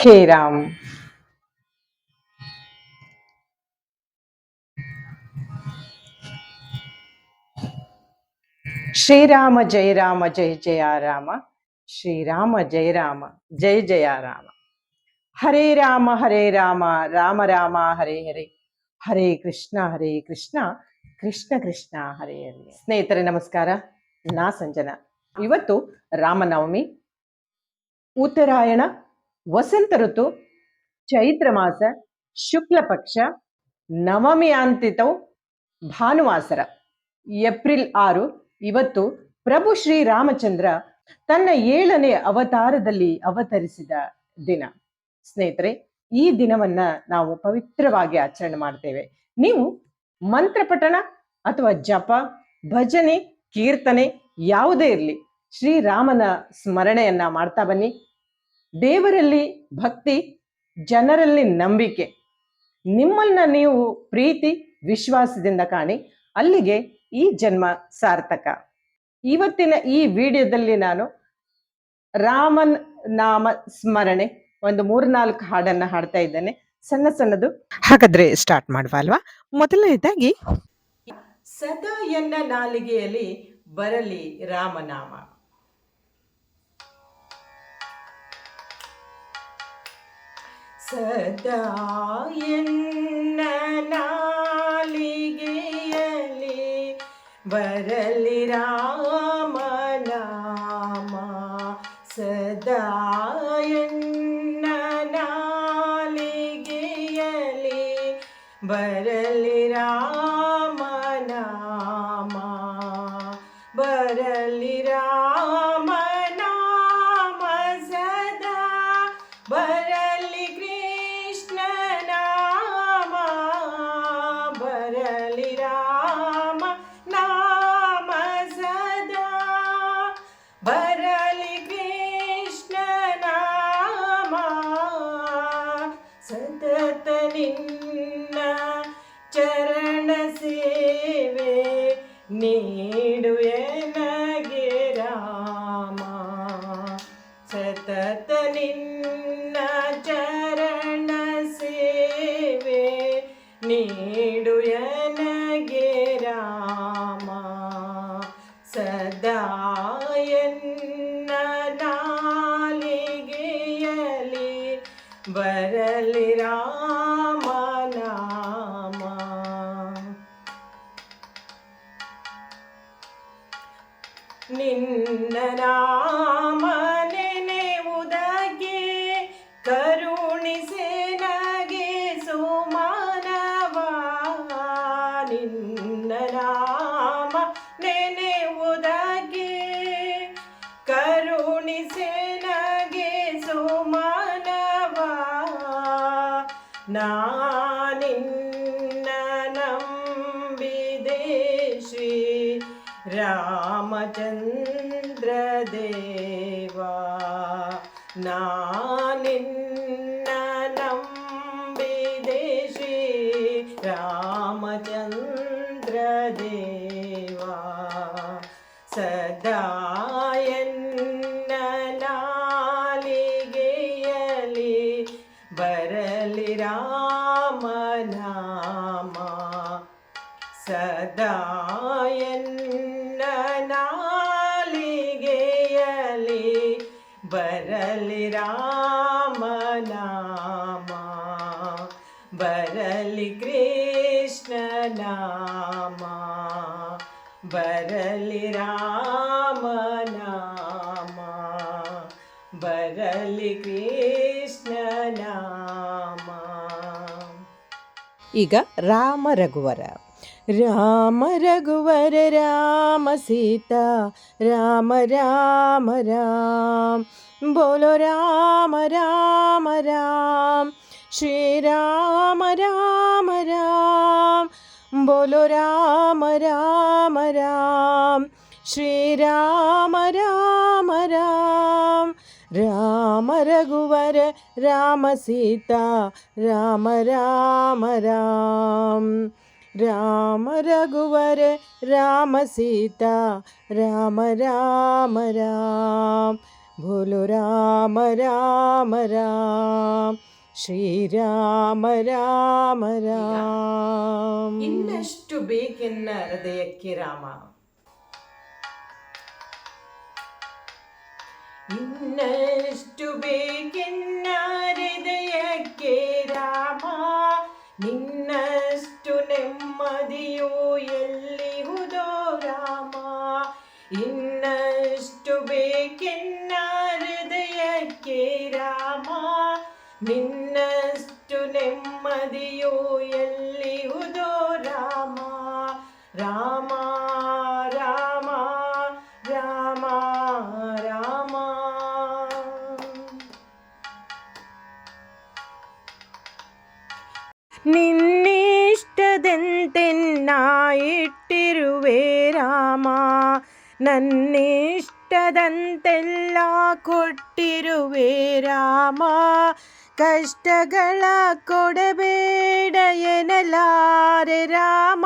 हे राम। श्रीराम जय राम जय जय राम। श्रीराम जय राम जय जय राम। हरे राम राम राम हरे हरे। हरे कृष्ण कृष्ण कृष्ण हरे हरे। ಸ್ನೇಹಿತರೆ ನಮಸ್ಕಾರ, ನಾ ಸಂಜನಾ. ಇವತ್ತು ರಾಮನವಮಿ, ಉತ್ತರಾಯಣ, ವಸಂತ ಋತು, ಚೈತ್ರ ಮಾಸ, ಶುಕ್ಲ ಪಕ್ಷ, ನವಮಿ ಅಂತಿತವು, ಭಾನುವಾಸರ, ಏಪ್ರಿಲ್ 6. ಇವತ್ತು ಪ್ರಭು ಶ್ರೀರಾಮಚಂದ್ರ ತನ್ನ 7ನೇ ಅವತಾರದಲ್ಲಿ ಅವತರಿಸಿದ ದಿನ. ಸ್ನೇಹಿತರೆ, ಈ ದಿನವನ್ನ ನಾವು ಪವಿತ್ರವಾಗಿ ಆಚರಣೆ ಮಾಡ್ತೇವೆ. ನೀವು ಮಂತ್ರಪಠಣ ಅಥವಾ ಜಪ, ಭಜನೆ, ಕೀರ್ತನೆ ಯಾವುದೇ ಇರಲಿ, ಶ್ರೀರಾಮನ ಸ್ಮರಣೆಯನ್ನ ಮಾಡ್ತಾ ಬನ್ನಿ. ದೇವರಲ್ಲಿ ಭಕ್ತಿ, ಜನರಲ್ಲಿ ನಂಬಿಕೆ, ನಿಮ್ಮನ್ನ ನೀವು ಪ್ರೀತಿ ವಿಶ್ವಾಸದಿಂದ ಕಾಣಿ, ಅಲ್ಲಿಗೆ ಈ ಜನ್ಮ ಸಾರ್ಥಕ. ಇವತ್ತಿನ ಈ ವಿಡಿಯೋದಲ್ಲಿ ನಾನು ರಾಮನ್ ನಾಮ ಸ್ಮರಣೆ ಒಂದು 3-4 ಹಾಡನ್ನ ಹಾಡ್ತಾ ಇದ್ದೇನೆ, ಸಣ್ಣದು. ಹಾಗಾದ್ರೆ ಸ್ಟಾರ್ಟ್ ಮಾಡುವ ಅಲ್ವಾ? ಮೊದಲನೇದಾಗಿ, ಸದಾ ಎನ್ನ ನಾಲಿಗೆಯಲ್ಲಿ ಬರಲಿ ರಾಮನಾಮ. ಸದಾ ಎನ್ನ ನಾಲಿಗೆಯಲ್ಲಿ ಬರಲಿ ರಾಮನಾಮ. ಸದಾ ಎನ್ನ ನಾಲಿಗೆಯಲ್ಲಿ ಬರಲಿ ರಾಮನಾಮ. ಬರಲಿ ರಾಮನಾಮ ಸದಾ, ಬರಲಿ ಕೃಷ್ಣ ನಾಮ. ಬರಲಿ ರಾಮ ನಾಮ ಸದಾ, ಬರಲಿ ಕೃಷ್ಣ ನಾಮ. ಸತತ ನಿನ್ನ ಚರಣ ಸೇವೆ ನೀಡು ಎನಗೆ ರಾಮ. ಸತತ ನಿನ್ನ ಚರಣ ಸೇವೆ ನೀಡು ಎನಗೆ ರಾಮ. ಸದಾ ಎನ್ನ ನಾಲಿಗೆಯಲ್ಲಿ ಬರಲಿ ರಾಮನಾಮ. ನಿನ್ನ ನಾಮ ನೆನೆಯುವುದಕ್ಕೆ ಕರುಣಿಸೆ ನಗೆ ಸುಮಾನವ. ನಿನ್ನ ನಾಮ ನೆನೆಯುವುದಕ್ಕೆ ಕರುಣಿಸೆ ನಗೆ ಸುಮಾನವ. ನಾನಿನ್ನ ನಂಬಿದೆ ಶ್ರೀ ರಾಮಚಂದ್ರ ದೇವಾ. ನಾನಿನ್ನ ನಂಬಿದೆ ಶ್ರೀ ರಾಮಚಂದ್ರ ದೇವಾ. ಸದಾ ಎನ್ನ ನಾಲಿಗೆಯಲ್ಲಿ ಬರಲಿ ರಾಮನಾಮ. ಸದಾ ಎನ್ನ ನಾಲಿಗೆಯಲ್ಲಿ ಬರಲಿ ರಾಮನಾಮ. ಬರಲಿ ಕೃಷ್ಣ ನಾಮ. ಬರಲಿ ರಾಮನಾಮ. ಬರಲಿ ಕೃಷ್ಣ ನಾಮ. ಈಗ ರಾಮ ರಘುವರ. ರಾಮ ರಘುವರ ರಾಮ ಸೀತಾ ರಾಮ ರಾಮ ರಾಮ. ಬೋಲೋ ರಾಮ ರಾಮ ರಾಮ. ಶ್ರೀ ರಾಮ ರಾಮ ರಾಮ. ಬೋಲೋ ರಾಮ ರಾಮ ರಾಮ. ಶ್ರೀ ರಾಮ ರಾಮ ರಾಮ. ರಾಮ ರಘುವರ ರಾಮ ಸೀತಾ ರಾಮ ರಾಮ ರಾಮ. ರಾಮ ರಘುವರ ರಾಮ ಸೀತಾ ರಾಮ ರಾಮ ರಾಮ. बोलो राम राम राम ಶ್ರೀರಾಮ ರಾಮ ರಾಮ. ಇನ್ನಷ್ಟು ಬೇಕೆನ್ನ ಹೃದಯಕ್ಕೆ ರಾಮ, ಇನ್ನಷ್ಟು ಬೇಕೆನ್ನ ಹೃದಯಕ್ಕೆ ರಾಮ, ನಿನ್ನಷ್ಟು ನೆಮ್ಮದಿಯು ಎಲ್ಲಿಹುದೋ ರಾಮ. ಇನ್ನಷ್ಟು ಬೇಕೆನ್ನ ಹೃದಯಕ್ಕೆ ರಾಮ, ನಿನ್ನಷ್ಟು ನೆಮ್ಮದಿಯು ಎಲ್ಲಿಹುದೋ ರಾಮ. ರಾಮ ರಾಮ ರಾಮ ರಾಮ. ನಿನ್ನಿಷ್ಟದಂತೆನ್ನ ಇಟ್ಟಿರುವೆ ರಾಮ, ನನ್ನಿಷ್ಟದಂತೆಲ್ಲ ಕೊಟ್ಟಿರುವೆ ರಾಮ. ಕಷ್ಟಗಳ ಕೊಡಬೇಡ ಎನ್ನಲಾರೆ ರಾಮ,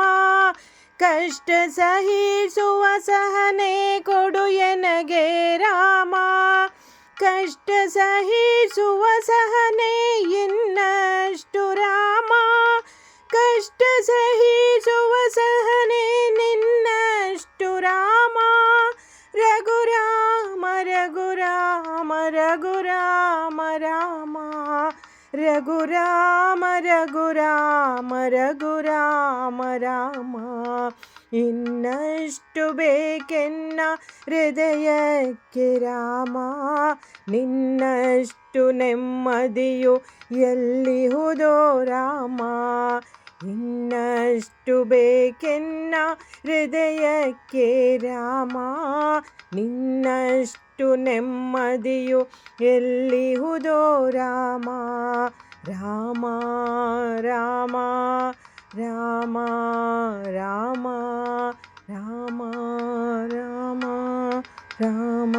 ಕಷ್ಟ ಸಹಿಸುವ ಸಹನೆ ಕೊಡು ಎನಗೆ ರಾಮ. ಕಷ್ಟ ಸಹಿಸುವ ಸಹನೆ ಇನ್ನಷ್ಟು ರಾಮ, ಕಷ್ಟ ಸಹಿಸುವ ಸಹನೆ ನಿನ್ನಷ್ಟು ರಾಮ. ರಘುರಾಮ ರಘುರಾಮ ರಘುರಾಮ ರಾಮ, ರಘುರಾಮ ರಘುರಾಮ ರಘುರಾಮ ರಾಮ. ಇನ್ನಷ್ಟು ಬೇಕೆನ್ನ ಹೃದಯಕ್ಕೆ ರಾಮ, ನಿನ್ನಷ್ಟು ನೆಮ್ಮದಿಯು ಎಲ್ಲಿಹುದೋ ರಾಮ. ಇನ್ನಷ್ಟು ಬೇಕೆನ್ನ ಹೃದಯಕ್ಕೆ ರಾಮ, ನಿನ್ನಷ್ಟು ನೆಮ್ಮದಿಯು ಎಲ್ಲಿಹುದೋ ರಾಮ. ರಾಮ ರಾಮ ರಾಮ ರಾಮ ರಾಮ ರಾಮ ರಾಮ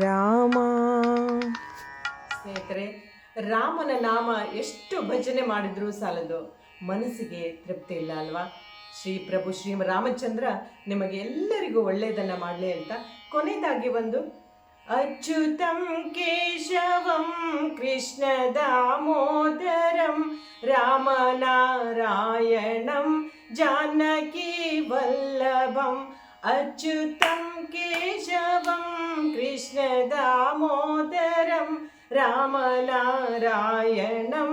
ರಾಮ. ಸ್ನೇಹಿತರೆ, ರಾಮನ ನಾಮ ಎಷ್ಟು ಭಜನೆ ಮಾಡಿದ್ರೂ ಸಾಲದು, ಮನಸ್ಸಿಗೆ ತೃಪ್ತಿ ಇಲ್ಲ ಅಲ್ವಾ? ಶ್ರೀ ಪ್ರಭು ಶ್ರೀ ರಾಮಚಂದ್ರ ನಿಮಗೆ ಎಲ್ಲರಿಗೂ ಒಳ್ಳೆಯದನ್ನು ಮಾಡಲಿ ಅಂತ ಕೊನೆಯದಾಗಿ ಒಂದು ಅಚ್ಯುತಂ ಕೇಶವಂ ಕೃಷ್ಣ ದಾಮೋದರಂ ರಾಮನಾರಾಯಣಂ ಜಾನಕಿ ವಲ್ಲಭಂ. ಅಚ್ಯುತಂ ಕೇಶವಂ ಕೃಷ್ಣ ದಾಮೋದರಂ रामनारायणं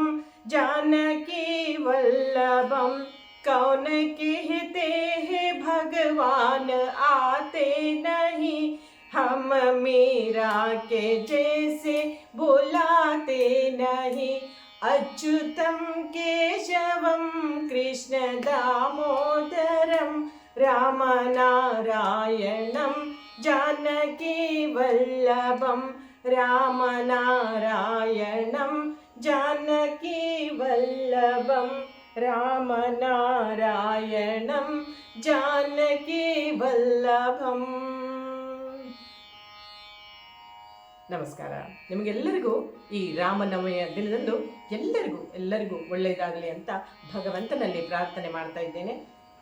जानकी वल्लभं. कौन कहते हैं भगवान आते नहीं, हम मीरा के जैसे बुलाते नहीं. अच्युतं केशवं कृष्ण दामोदरं रामनारायणं जानकी वल्लभं. रामनारायणं जानकी वल्लभं, रामनारायणं जानकी वल्लभं. ನಮಸ್ಕಾರ. ನಿಮಗೆಲ್ಲರಿಗೂ ಈ ರಾಮನವಮಿಯ ದಿನದಂದು ಎಲ್ಲರಿಗೂ ಒಳ್ಳೆಯದಾಗಲಿ ಅಂತ ಭಗವಂತನಲ್ಲಿ ಪ್ರಾರ್ಥನೆ ಮಾಡ್ತಾ ಇದ್ದೇನೆ.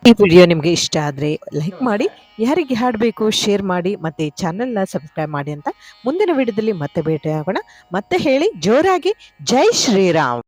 ಈ ವಿಡಿಯೋ ನಿಮಗೆ ಇಷ್ಟ ಆದರೆ ಲೈಕ್ ಮಾಡಿ, ಯಾರಿಗೆ ಹಾಡಬೇಕು ಶೇರ್ ಮಾಡಿ, ಮತ್ತು ಚಾನಲ್ನ ಸಬ್ಸ್ಕ್ರೈಬ್ ಮಾಡಿ ಅಂತ ಮುಂದಿನ ವಿಡಿಯೋದಲ್ಲಿ ಮತ್ತೆ ಭೇಟಿಯಾಗೋಣ. ಮತ್ತೆ ಹೇಳಿ ಜೋರಾಗಿ ಜೈ ಶ್ರೀರಾಮ್.